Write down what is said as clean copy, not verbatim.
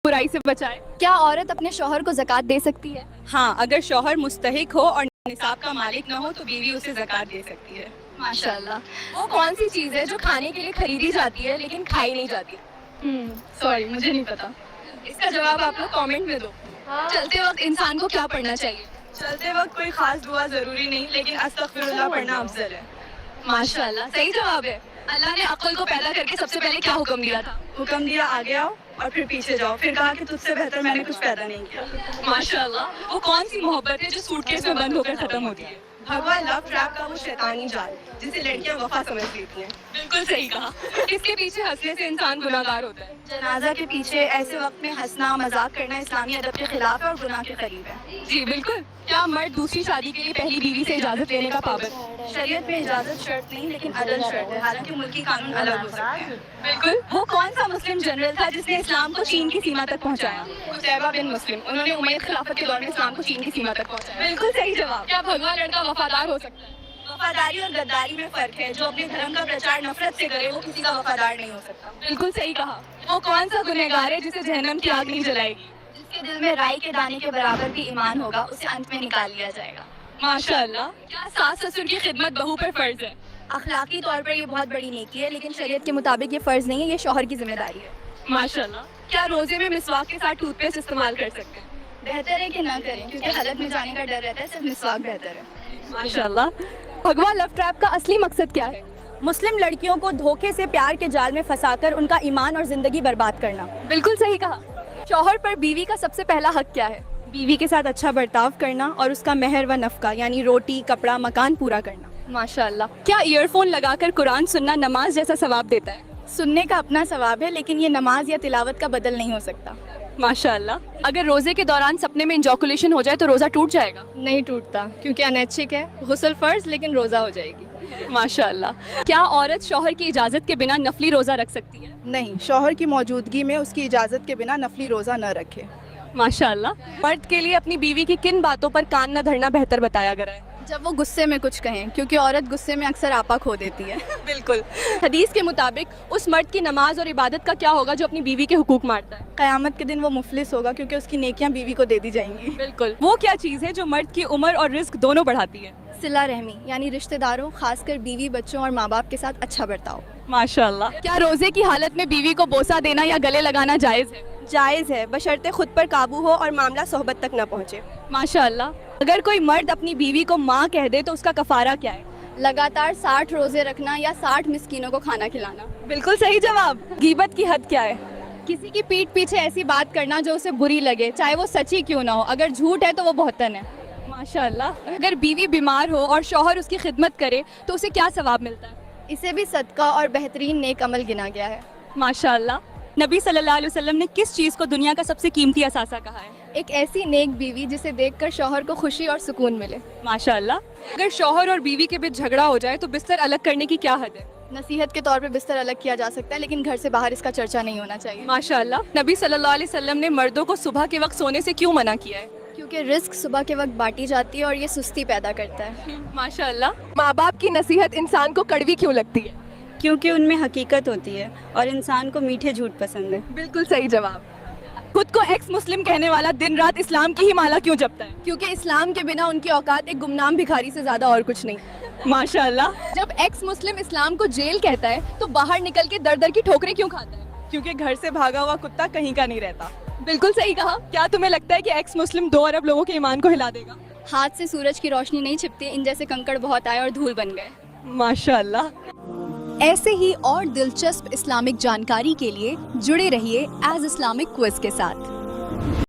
برائی سے بچائے۔ کیا عورت اپنے شوہر کو زکوٰۃ دے سکتی ہے؟ ہاں، اگر شوہر مستحق ہو اور نصاب کا مالک نہ ہو تو بیوی اسے زکوٰۃ دے سکتی ہے۔ ماشاءاللہ۔ وہ کون سی چیز ہے جو کھانے کے لیے خریدی جاتی ہے لیکن کھائی نہیں جاتی؟ سوری مجھے نہیں پتا۔ اس کا جواب آپ لوگ کامنٹ میں دو۔ چلتے وقت انسان کو کیا پڑھنا چاہیے؟ چلتے وقت کوئی خاص دعا ضروری نہیں، لیکن استغفر اللہ پڑھنا افضل ہے۔ ماشاءاللہ، صحیح جواب ہے۔ اللہ نے عقل کو پیدا کر کے سب سے پہلے کیا حکم دیا تھا؟ حکم دیا آگے آؤ اور پھر پیچھے جاؤ، پھر کہا کہ تجھ سے بہتر میں نے کچھ پیدا نہیں کیا۔ ماشاءاللہ۔ وہ کون سی محبت ہے جو سوٹ کیس میں بند ہو کر ختم ہوتی ہے؟ بھگوا لو ٹریپ کا وہ شیطانی جال جسے لڑکیاں وفا سمجھ لیتی ہیں۔ بالکل صحیح کہا۔ اس کے پیچھے ہنسنے سے انسان گناہ گار ہوتا ہے۔ جنازہ کے پیچھے ایسے وقت میں ہنسنا مذاق کرنا اسلامی ادب کے خلاف ہے اور گناہ کے قریب ہے۔ جی بالکل۔ کیا مرد دوسری شادی کے لیے پہلی بیوی سے اجازت لینے کا پابند ہے؟ شریعت میں اجازت شرط نہیں لیکن عدل شرط ہے، حالانکہ ملکی قانون الگ ہو سکتے ہیں۔ بالکل۔ وہ کون سا مسلم جنرل تھا جس نے اسلام کو چین کی سیما تک پہنچایا؟ قتیبہ بن مسلم۔ انہوں نے امیہ خلافت کے دور میں اسلام کو چین کی سیما تک پہنچایا۔ بالکل صحیح جواب۔ کیا بھگوا لڑکا وفادار ہو سکتا ہے؟ وفاداری اور غداری میں فرق ہے۔ جو اپنے دھرم کا پرچار نفرت سے کرے وہ کسی کا وفادار نہیں ہو سکتا۔ بالکل صحیح کہا۔ وہ کون سا گنہگار ہے جسے جہنم کی آگ نہیں جلائے گی؟ جس کے دل میں رائی کے دانے کے برابر بھی ایمان ہوگا اسے انت میں نکال لیا جائے گا۔ ماشاءاللہ۔ کیا ساس سسر کی خدمت بہو پر فرض ہے؟ اخلاقی طور پر یہ بہت بڑی نیکی ہے، لیکن شریعت کے مطابق یہ فرض نہیں ہے، یہ شوہر کی ذمہ داری ہے۔ ماشاءاللہ۔ کیا روزے میں مسواک کے ساتھ ٹوتھ پیسٹ استعمال کر سکتے ہیں؟ بہتر ہے کہ نہ کریں کیونکہ حلق میں جانے کا ڈر رہتا ہے، صرف مسواک بہتر ہے۔ ماشاءاللہ۔ بھگوا لو ٹریپ کا اصلی مقصد کیا ہے؟ مسلم لڑکیوں کو دھوکے سے پیار کے جال میں پھنسا کر ان کا ایمان اور زندگی برباد کرنا۔ بالکل صحیح کہا۔ شوہر پر بیوی کا سب سے پہلا حق کیا ہے؟ بیوی کے ساتھ اچھا برتاؤ کرنا اور اس کا مہر و نفقہ یعنی روٹی کپڑا مکان پورا کرنا۔ ماشاءاللہ۔ کیا ایئر فون لگا کر قرآن سننا نماز جیسا ثواب دیتا ہے؟ سننے کا اپنا ثواب ہے، لیکن یہ نماز یا تلاوت کا بدل نہیں ہو سکتا۔ ماشاءاللہ۔ اگر روزے کے دوران سپنے میں انجوکولیشن ہو جائے تو روزہ ٹوٹ جائے گا؟ نہیں ٹوٹتا کیونکہ انیچھک ہے، غسل فرض لیکن روزہ ہو جائے گی۔ ماشاءاللہ۔ کیا عورت شوہر کی اجازت کے بنا نفلی روزہ رکھ سکتی ہے؟ نہیں، شوہر کی موجودگی میں اس کی اجازت کے بنا نفلی روزہ نہ رکھے۔ ماشاءاللہ۔ مرد کے لیے اپنی بیوی کی کن باتوں پر کان نہ دھرنا بہتر بتایا گیا ہے؟ جب وہ غصے میں کچھ کہیں، کیونکہ عورت غصے میں اکثر آپا کھو دیتی ہے۔ بالکل۔ حدیث کے مطابق اس مرد کی نماز اور عبادت کا کیا ہوگا جو اپنی بیوی کے حقوق مارتا ہے؟ قیامت کے دن وہ مفلس ہوگا کیونکہ اس کی نیکیاں بیوی کو دے دی جائیں گی۔ بالکل۔ وہ کیا چیز ہے جو مرد کی عمر اور رزق دونوں بڑھاتی ہے؟ صلہ رحمی یعنی رشتہ داروں خاص کر بیوی بچوں اور ماں باپ کے ساتھ اچھا برتاؤ۔ ماشاءاللہ۔ کیا روزے کی حالت میں بیوی کو بوسہ دینا یا گلے لگانا جائز ہے؟ جائز ہے، بشرطے خود پر قابو ہو اور معاملہ صحبت تک نہ پہنچے۔ ماشاءاللہ۔ اگر کوئی مرد اپنی بیوی کو ماں کہہ دے تو اس کا کفارہ کیا ہے؟ لگاتار 60 روزے رکھنا یا 60 مسکینوں کو کھانا کھلانا۔ بالکل صحیح جواب۔ غیبت کی حد کیا ہے؟ کسی کی پیٹھ پیچھے ایسی بات کرنا جو اسے بری لگے، چاہے وہ سچی کیوں نہ ہو، اگر جھوٹ ہے تو وہ بہتن ہے۔ ماشاءاللہ۔ اگر بیوی بیمار ہو اور شوہر اس کی خدمت کرے تو اسے کیا ثواب ملتا ہے؟ اسے بھی صدقہ اور بہترین نیک عمل گنا گیا ہے۔ ماشاءاللہ۔ نبی صلی اللہ علیہ وسلم نے کس چیز کو دنیا کا سب سے قیمتی اثاثہ کہا ہے؟ ایک ایسی نیک بیوی جسے دیکھ کر شوہر کو خوشی اور سکون ملے۔ ماشاءاللہ۔ اگر شوہر اور بیوی کے بیچ جھگڑا ہو جائے تو بستر الگ کرنے کی کیا حد ہے؟ نصیحت کے طور پہ بستر الگ کیا جا سکتا ہے، لیکن گھر سے باہر اس کا چرچا نہیں ہونا چاہیے۔ ماشاءاللہ۔ نبی صلی اللہ علیہ وسلم نے مردوں کو صبح کے وقت سونے سے کیوں منع کیا ہے؟ کیونکہ رزق صبح کے وقت بانٹی جاتی ہے اور یہ سستی پیدا کرتا ہے۔ ماشاءاللہ۔ ماں باپ کی نصیحت انسان کو کڑوی کیوں لگتی ہے؟ کیونکہ ان میں حقیقت ہوتی ہے اور انسان کو میٹھے جھوٹ پسند ہے۔ بالکل صحیح جواب۔ خود کو ایکس مسلم کہنے والا دن رات اسلام کی ہی مالا کیوں جپتا ہے؟ کیونکہ اسلام کے بنا ان کی اوقات ایک گمنام بھکاری سے زیادہ اور کچھ نہیں۔ ماشاءاللہ۔ جب ایکس مسلم اسلام کو جیل کہتا ہے تو باہر نکل کے در در کی ٹھوکریں کیوں کھاتا ہے؟ کیونکہ گھر سے بھاگا ہوا کتا کہیں کا نہیں رہتا۔ بالکل صحیح کہا۔ کیا تمہیں لگتا ہے کہ ایکس مسلم 2 ارب لوگوں کے ایمان کو ہلا دے گا؟ ہاتھ سے سورج کی روشنی نہیں چھپتی، ان جیسے کنکڑ بہت آئے اور دھول بن گئے۔ ماشاءاللہ۔ ایسے ہی اور دلچسپ اسلامک جانکاری کے لیے جڑے رہیے ایز اسلامک کوئز کے ساتھ۔